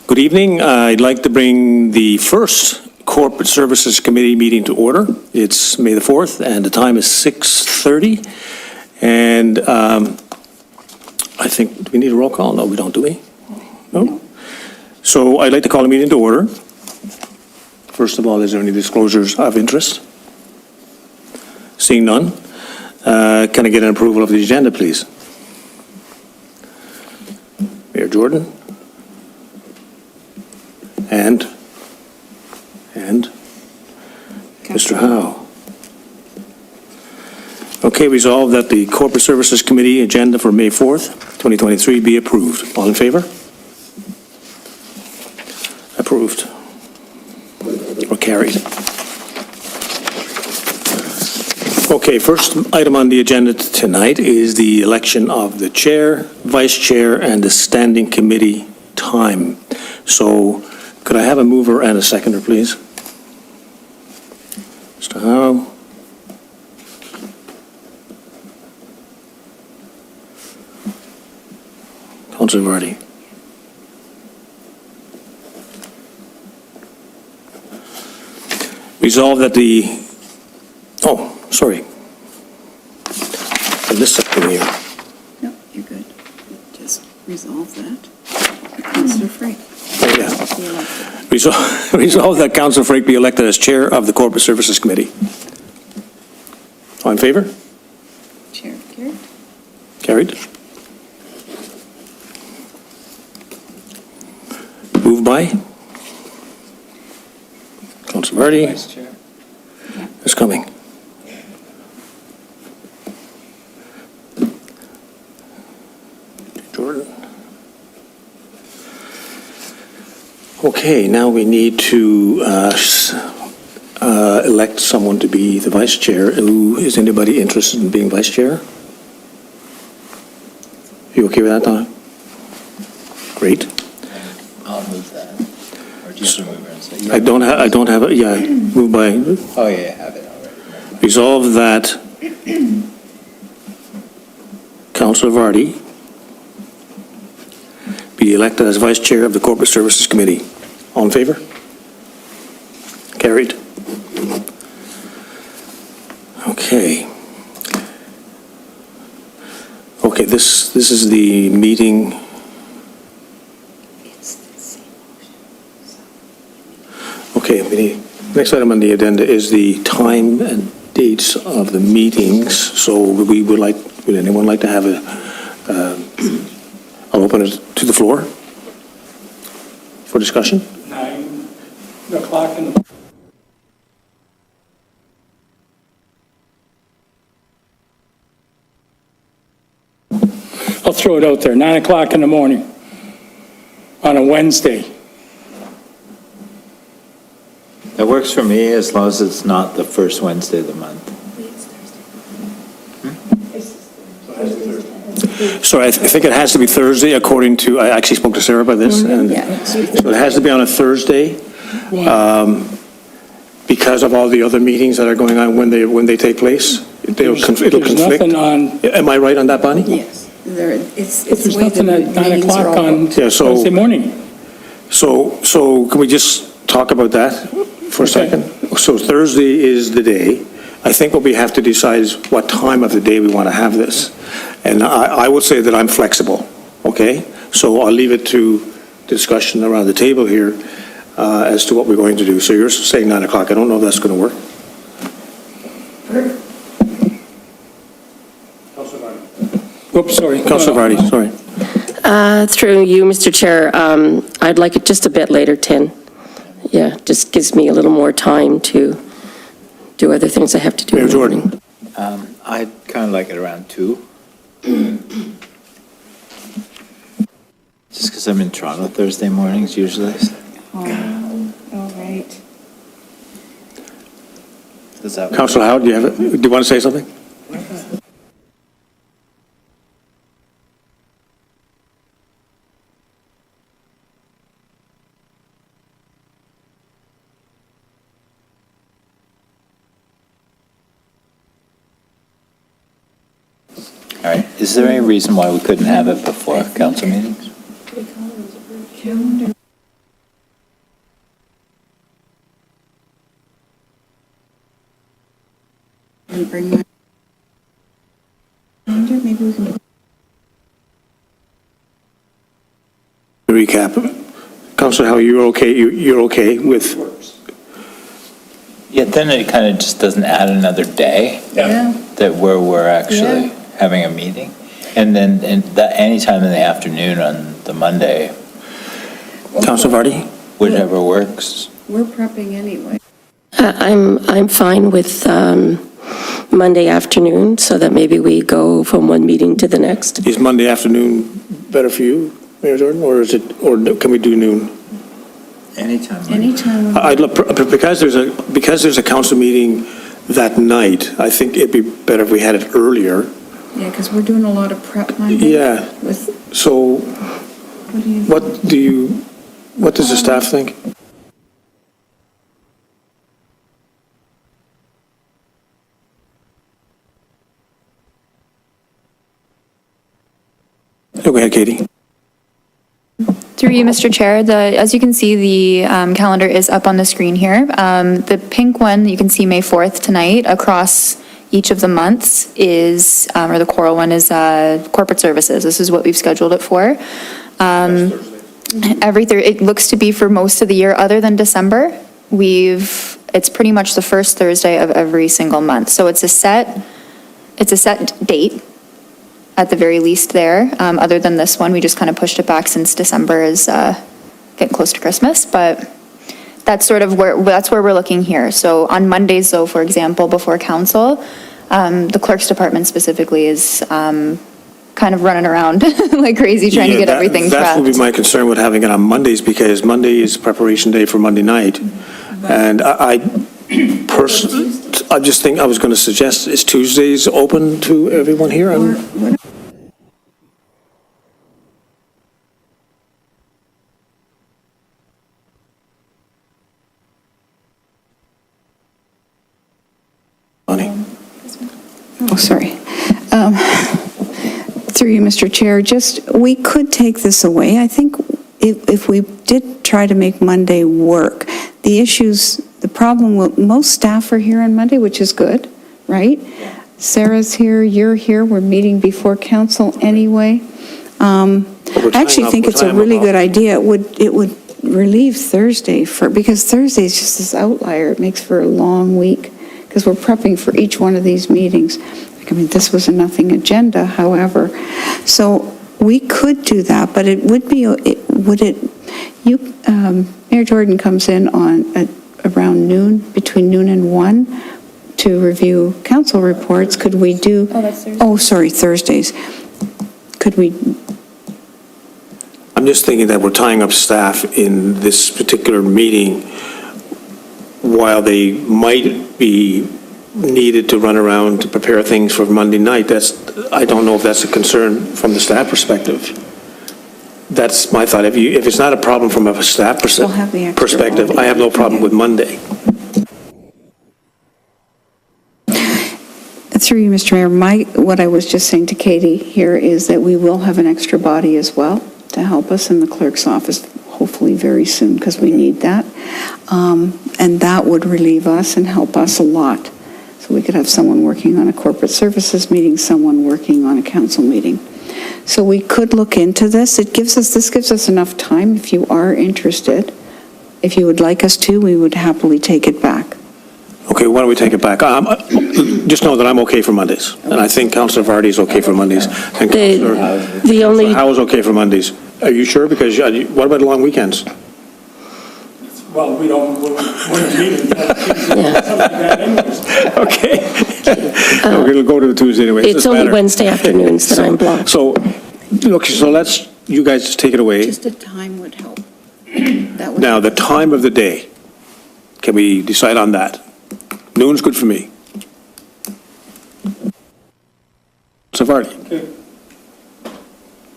Good evening. I'd like to bring the first Corporate Services Committee meeting to order. It's May the 4th, and the time is 6:30. And I think, do we need a roll call? No, we don't, do we? No? So I'd like to call the meeting to order. First of all, is there any disclosures of interest? Seeing none, can I get an approval of the agenda, please? Mayor Jordan? And Mr. Howe. Okay, resolved that the Corporate Services Committee agenda for May 4th, 2023 be approved. All in favor? Approved. Or carried. Okay, first item on the agenda tonight is the election of the chair, vice chair, and the standing committee time. So could I have a mover and a seconder, please? Mr. Howe. Councilor Vardy. Resolve that the, sorry. I missed something here. No, you're good. Just resolve that. Councillor Frake. Oh, yeah. Resolve that Councilor Frake be elected as chair of the Corporate Services Committee. All in favor? Chair carried. Carried. Moved by? Councilor Vardy. Vice Chair. Is coming. Jordan. Okay, now we need to elect someone to be the vice chair. Is anybody interested in being vice chair? You okay with that, Donna? Great. I'll move that. Or do you have to move it and say? I don't have it, yeah, moved by, Oh, yeah, I have it already. resolve that Councilor Vardy be elected as vice chair of the Corporate Services Committee. All in favor? Carried. Okay. Okay, this is the meeting. Okay, next item on the agenda is the time and dates of the meetings. So would anyone like to have I'll open it to the floor for discussion. 9 o'clock in the... I'll throw it out there, 9 o'clock in the morning on a Wednesday. That works for me as long as it's not the first Wednesday of the month. So I think it has to be Thursday according to, I actually spoke to Sarah about this, and so it has to be on a Thursday because of all the other meetings that are going on when they take place. It'll conflict. There's nothing on, Am I right on that, Bonnie? Yes, it's there's the way nothing the at 9 meetings are o'clock all on booked. Yeah, so- Wednesday morning. So can we just talk about that for a second? So Thursday is the day. I think what we have to decide is what time of the day we want to have this. And I would say that I'm flexible, okay? So I'll leave it to discussion around the table here as to what we're going to do. So you're saying 9 o'clock. I don't know if that's going to work. Oops, sorry. Councilor Vardy, sorry. Through you, Mr. Chair, I'd like it just a bit later, 10. Yeah, just gives me a little more time to do other things I have to do in Mayor the morning. Jordan. I'd kind of like it around 2. Just because I'm in Toronto Thursday mornings usually. Oh, all right. Does that work? Councilor Howard, do you want to say something? All right, is there any reason why we couldn't have it before council meetings? Calendar. bring my calendar, maybe we can. Recap. Councillor Howe, you're okay, you're okay with, Yeah, then it kind of just doesn't add another day Yeah. that where we're actually having a meeting. And then, anytime in the afternoon on the Monday, Councillor Vardy? whichever works. We're prepping anyway. I'm fine with Monday afternoon, so that maybe we go from one meeting to the next. Is Monday afternoon better for you, Mayor Jordan, or is it, or can we do noon? Anytime. Anytime. I'd look, because there's a council meeting that night, I think it'd be better if we had it earlier. Yeah, because we're doing a lot of prep Monday. Yeah, With, so what do you? what does the staff think? Go ahead, Katie. Through you, Mr. Chair, as you can see, the calendar is up on the screen here. The pink one, you can see May 4th tonight. Across each of the months is, or the coral one is corporate services. This is what we've scheduled it for. It looks to be for most of the year, other than December. It's pretty much the first Thursday of every single month. So it's a set date at the very least there. Other than this one, we just kind of pushed it back since December is getting close to Christmas, but that's where we're looking here. So on Mondays, though, for example, before council, the clerk's department specifically is kind of running around like crazy trying to get everything prepped. That would be my concern with having it on Mondays, because Monday is preparation day for Monday night. And I just think, I was going to suggest, is Tuesdays open to everyone here? Bonnie? Oh, sorry. Through you, Mr. Chair, we could take this away. I think if we did try to make Monday work, the problem with, most staff are here on Monday, which is good, right? Sarah's here, you're here, we're meeting before council anyway. I actually think it's a really good idea. It would relieve Thursday because Thursday is just this outlier. It makes for a long week because we're prepping for each one of these meetings. I mean, this was a nothing agenda, however. So we could do that, but it would be, Mayor Jordan comes in around noon, between noon and 1 to review council reports. Could we do? Oh, that's Thursday. Oh, sorry, Thursdays. Could we? I'm just thinking that we're tying up staff in this particular meeting while they might be needed to run around to prepare things for Monday night. I don't know if that's a concern from the staff perspective. That's my thought. If it's not a problem from a staff We'll have the extra perspective, Monday. I have no problem with Monday. Through you, Mr. Mayor, what I was just saying to Katie here is that we will have an extra body as well to help us in the clerk's office, hopefully very soon, because we need that. And that would relieve us and help us a lot. So we could have someone working on a corporate services meeting, someone working on a council meeting. So we could look into this. This gives us enough time if you are interested. If you would like us to, we would happily take it back. Okay, why don't we take it back? Just know that I'm okay for Mondays, and I think Councillor Vardy is okay for Mondays, and The only, Howe is okay for Mondays. Are you sure? Because what about long weekends? Well, we're meeting. Okay. We're going to go to the Tuesday anyway. it's only Wednesday afternoons that I'm blocked. So, look, so you guys just take it away. Just a time would help. That would Now, the time of the day, can we decide on that? Noon's good for me. Savardi?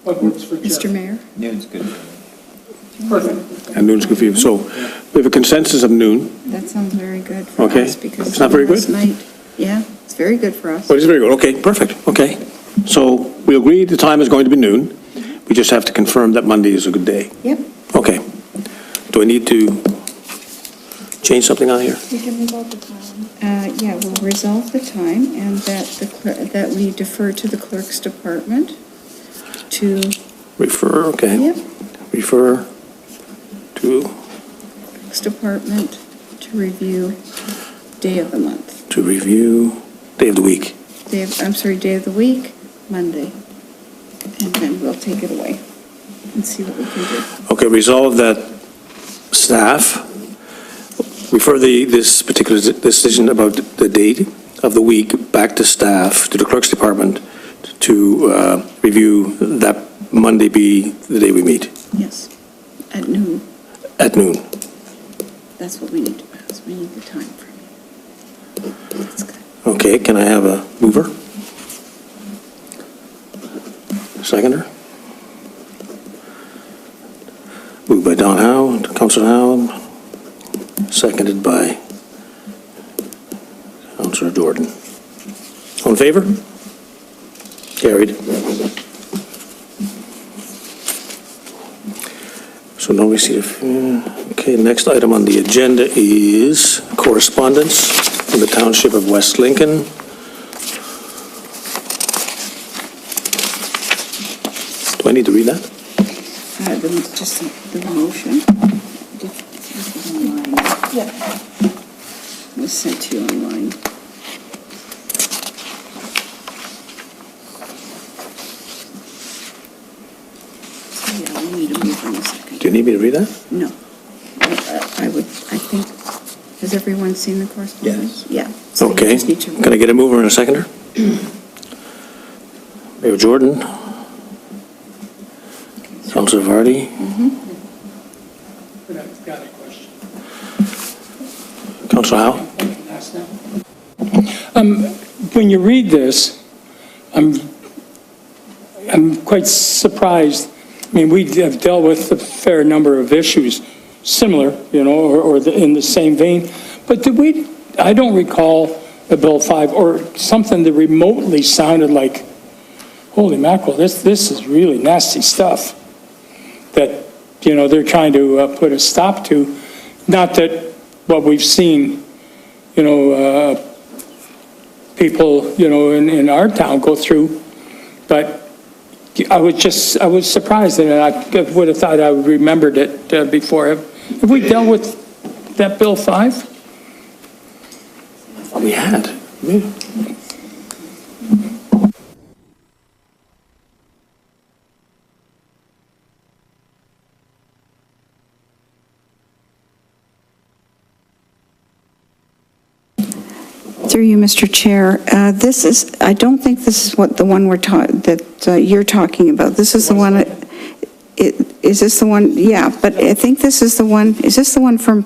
What works for Jeff? Mr. Mayor? Noon's good. Perfect. And noon's good for you. So, we have a consensus of noon. That sounds very good for Okay. us because It's not very good? last night, yeah, it's very good for us. Well, it's very good. Okay, perfect. Okay. So, we agree the time is going to be noon. We just have to confirm that Monday is a good day. Yep. Okay. Do I need to change something on here? Yeah, we'll resolve the time and that we defer to the clerk's department to, Refer, okay. yep, Refer to, clerk's department to review day of the month. to review day of the week. Day of the week, Monday. And then we'll take it away and see what we can do. Okay, resolve that staff refer this particular decision about the date of the week back to staff, to the clerk's department, to review that Monday be the day we meet, Yes, at noon. at noon. That's what we need to pass. We need the time frame. That's good. Okay, can I have a mover? Seconder? Moved by Don Howe, Councillor Howe, seconded by Councillor Jordan. All in favor? Carried. So no receipt of, okay, next item on the agenda is correspondence from the Township of West Lincoln. Do I need to read that? Just the motion. This is online. Yeah. It was sent to you online. So, yeah, we need a mover in a second. Do you need me to read that? No. I think, has everyone seen the correspondence? Yeah. So you Okay. just need to- Can I get a mover and a seconder? Mayor Jordan? Councillor Vardy? Got a question. Councillor Howe? When you read this, I'm quite surprised. I mean, we have dealt with a fair number of issues similar, in the same vein. But I don't recall a Bill 5 or something that remotely sounded like, holy mackerel, this is really nasty stuff that, they're trying to put a stop to. Not that what we've seen, people, in our town go through, but I was surprised, and I would have thought I remembered it before. Have we dealt with that Bill 5? We had. Yeah. Through you, Mr. Chair, I don't think this is the one you're talking about. This is the one, is this the one? Yeah, but I think this is the one, is this the one from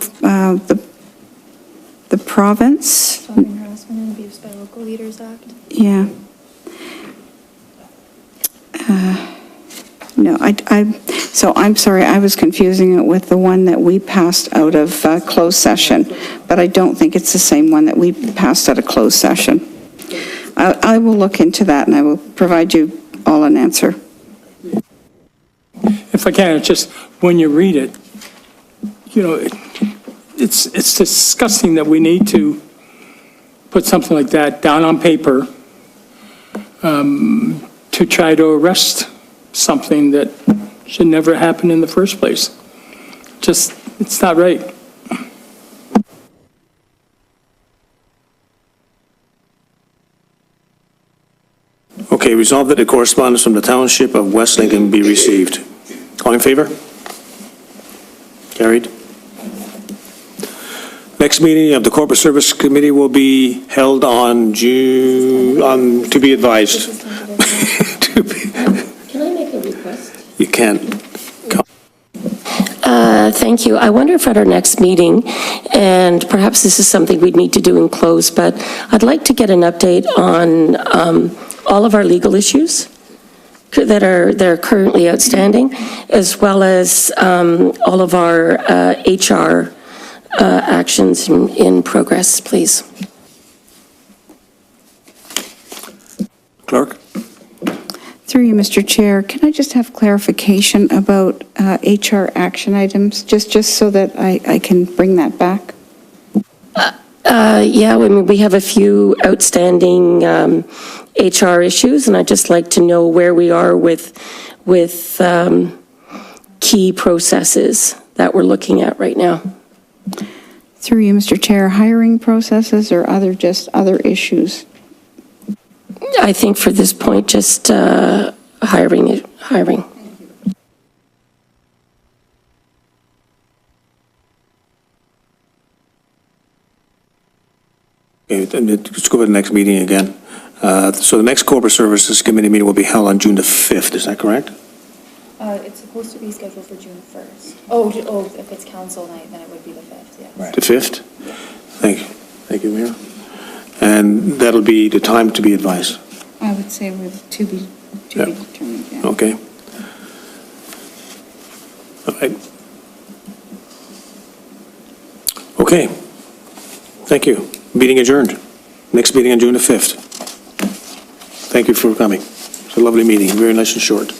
the province? Stalking Harassment and Abuse by Local Leaders Act. Yeah. No, so I'm sorry, I was confusing it with the one that we passed out of closed session, but I don't think it's the same one that we passed out of closed session. I will look into that and I will provide you all an answer. If I can, it's just, when you read it, it's disgusting that we need to put something like that down on paper to try to arrest something that should never happen in the first place. Just, it's not right. Okay, resolved that the correspondence from the Township of West Lincoln be received. All in favor? Carried. Next meeting of the Corporate Service Committee will be held on to be advised. Can I make a request? You can't. Thank you. I wonder if at our next meeting, and perhaps this is something we'd need to do in close, but I'd like to get an update on all of our legal issues that are currently outstanding, as well as all of our HR actions in progress, please. Clerk? Through you, Mr. Chair, can I just have clarification about HR action items, just so that I can bring that back? Yeah, I mean, we have a few outstanding HR issues, and I'd just like to know where we are with key processes that we're looking at right now. Through you, Mr. Chair, hiring processes or other issues? I think for this point, just hiring. Okay, then let's go to the next meeting again. So the next Corporate Services Committee meeting will be held on June the 5th, is that correct? It's supposed to be scheduled for June 1st. Oh, if it's council night, then it would be the 5th, yes. Right. The 5th? Thank you, Mayor. And that'll be the time to be advised, I would say to be Yeah. determined, yeah. okay? All right. Okay, thank you. Meeting adjourned. Next meeting on June the 5th. Thank you for coming. It's a lovely meeting, very nice and short.